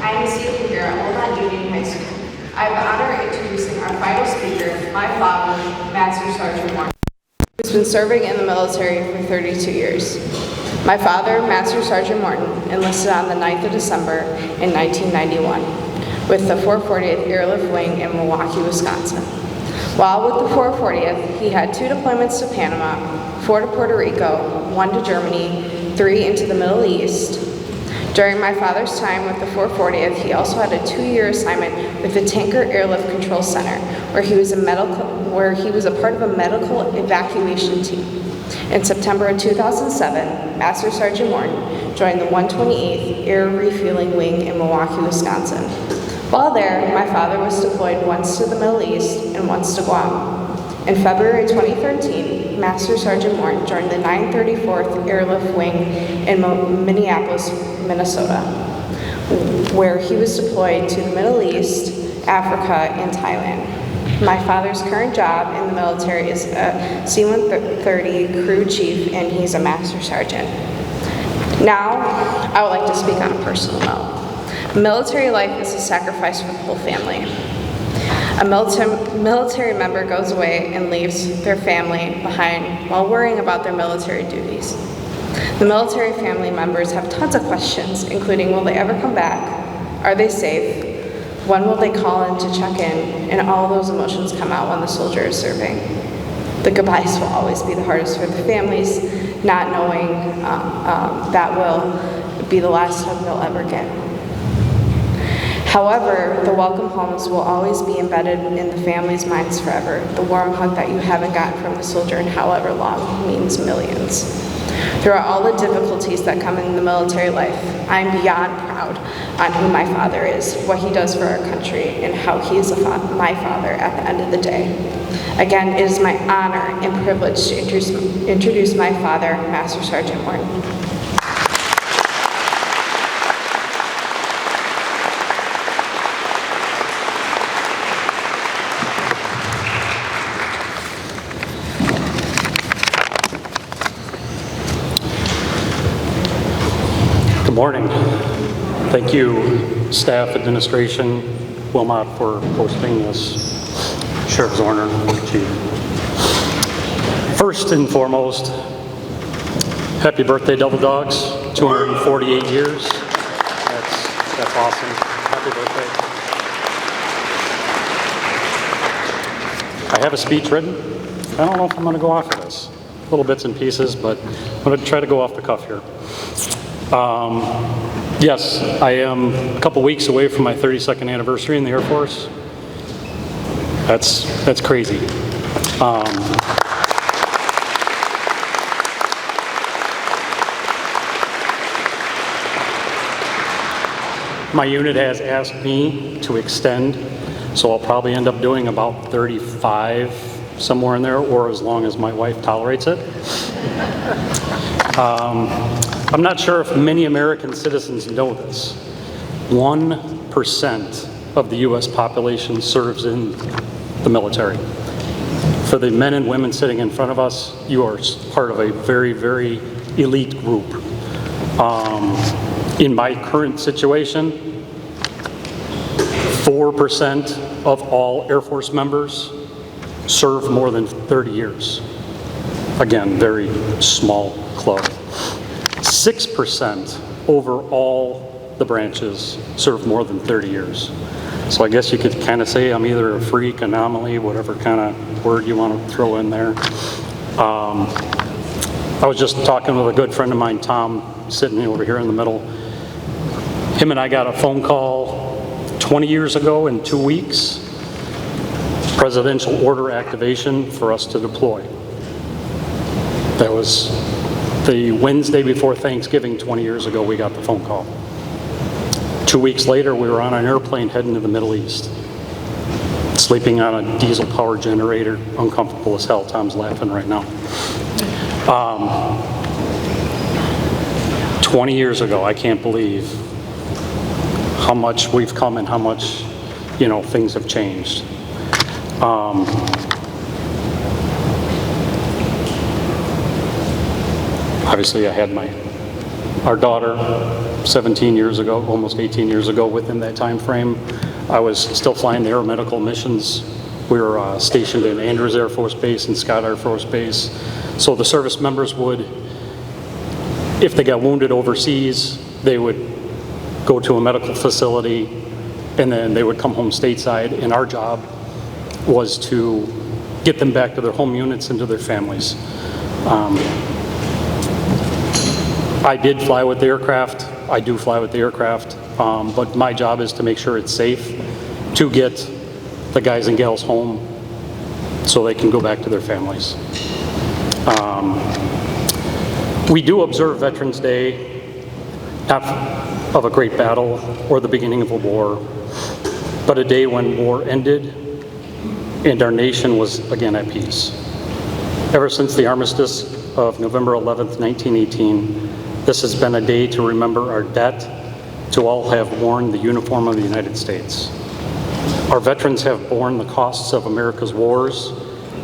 I am a senior here at Wilmot Union High School. I have the honor of introducing our final speaker, my father, Master Sgt Morton, who's been serving in the military for 32 years. My father, Master Sgt Morton, enlisted on the 9th of December in 1991 with the 440th Airlift Wing in Milwaukee, Wisconsin. While with the 440th, he had 2 deployments to Panama, 4 to Puerto Rico, 1 to Germany, 3 into the Middle East. During my father's time with the 440th, he also had a 2-year assignment with the Tanker Airlift Control Center, where he was a part of a medical evacuation team. In September of 2007, Master Sgt Morton joined the 128th Air Refueling Wing in Milwaukee, Wisconsin. While there, my father was deployed once to the Middle East and once to Guam. In February 2013, Master Sgt Morton joined the 934th Airlift Wing in Minneapolis, Minnesota, where he was deployed to the Middle East, Africa, and Thailand. My father's current job in the military is a C-130 crew chief, and he's a master sergeant. Now, I would like to speak on a personal note. Military life is a sacrifice for the whole family. A military member goes away and leaves their family behind while worrying about their military duties. The military family members have tons of questions, including will they ever come back? Are they safe? When will they call in to check in? And all those emotions come out when the soldier is serving. The goodbyes will always be the hardest for the families, not knowing that will be the last hug they'll ever get. However, the welcome homes will always be embedded in the family's minds forever. The warm hug that you haven't gotten from the soldier in however long means millions. Throughout all the difficulties that come in the military life, I'm beyond proud on who my father is, what he does for our country, and how he is my father at the end of the day. Again, it is my honor and privilege to introduce my father, Master Sgt Morton. Good morning. Thank you, staff, administration, Wilmot, for hosting this. Sheriff Zorner, Chief. First and foremost, happy birthday, Double Dogs. 248 years. That's awesome. Happy birthday. I have a speech written. I don't know if I'm going to go off of this. Little bits and pieces, but I'm going to try to go off the cuff here. Yes, I am a couple weeks away from my 32nd anniversary in the Air Force. That's crazy. My unit has asked me to extend, so I'll probably end up doing about 35, somewhere in there, or as long as my wife tolerates it. I'm not sure if many American citizens know this. 1% of the U.S. population serves in the military. For the men and women sitting in front of us, you are part of a very, very elite group. In my current situation, 4% of all Air Force members serve more than 30 years. Again, very small club. 6% over all the branches serve more than 30 years. So I guess you could kind of say I'm either a freak, anomaly, whatever kind of word you want to throw in there. I was just talking with a good friend of mine, Tom, sitting over here in the middle. Him and I got a phone call 20 years ago in 2 weeks. Presidential order activation for us to deploy. That was the Wednesday before Thanksgiving 20 years ago, we got the phone call. 2 weeks later, we were on an airplane heading to the Middle East, sleeping on a diesel power generator, uncomfortable as hell. Tom's laughing right now. 20 years ago, I can't believe how much we've come and how much, things have changed. Obviously, I had my Our daughter, 17 years ago, almost 18 years ago, within that time frame, I was still flying the aeromedical missions. We were stationed in Andrews Air Force Base and Scott Air Force Base. So the service members would, if they got wounded overseas, they would go to a medical facility and then they would come home stateside, and our job was to get them back to their home units and to their families. I did fly with the aircraft. I do fly with the aircraft, but my job is to make sure it's safe to get the guys and gals home so they can go back to their families. We do observe Veterans Day, not of a great battle or the beginning of a war, but a day when war ended and our nation was again at peace. Ever since the armistice of November 11th, 1918, this has been a day to remember our debt to all who have worn the uniform of the United States. Our veterans have borne the costs of America's wars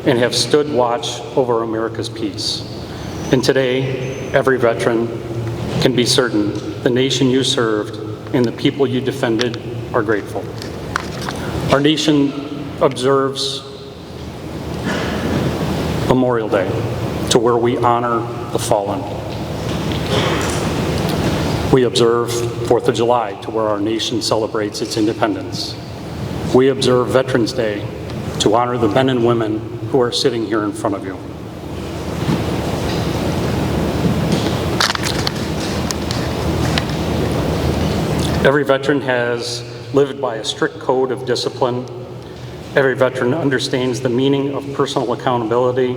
and have stood watch over America's peace. And today, every veteran can be certain the nation you served and the people you defended are grateful. Our nation observes Memorial Day, to where we honor the fallen. We observe 4th of July, to where our nation celebrates its independence. We observe Veterans Day to honor the men and women who are sitting here in front of you. Every veteran has lived by a strict code of discipline. Every veteran understands the meaning of personal accountability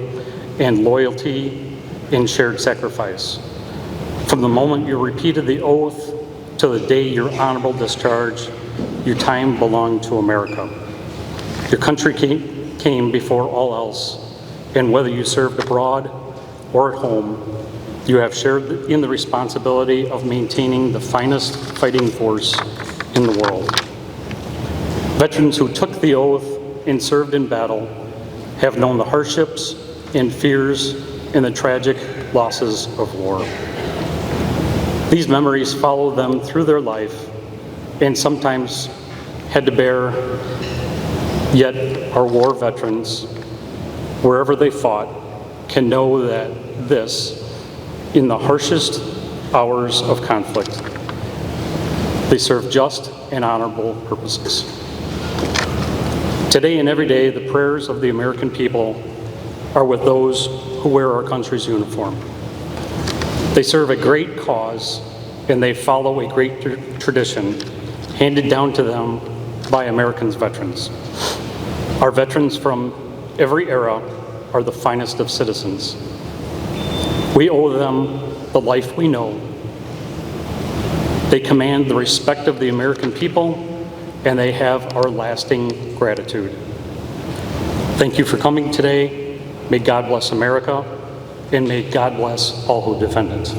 and loyalty in shared sacrifice. From the moment you repeated the oath to the day your honorable discharge, your time belonged to America. Your country came before all else, and whether you served abroad or at home, you have shared in the responsibility of maintaining the finest fighting force in the world. Veterans who took the oath and served in battle have known the hardships and fears and the tragic losses of war. These memories follow them through their life and sometimes had to bear, yet our war veterans, wherever they fought, can know that this, in the harshest hours of conflict, they serve just and honorable purposes. Today and every day, the prayers of the American people are with those who wear our country's uniform. They serve a great cause and they follow a great tradition handed down to them by Americans' veterans. Our veterans from every era are the finest of citizens. We owe them the life we know. They command the respect of the American people, and they have our lasting gratitude. Thank you for coming today. May God bless America, and may God bless all who defend it.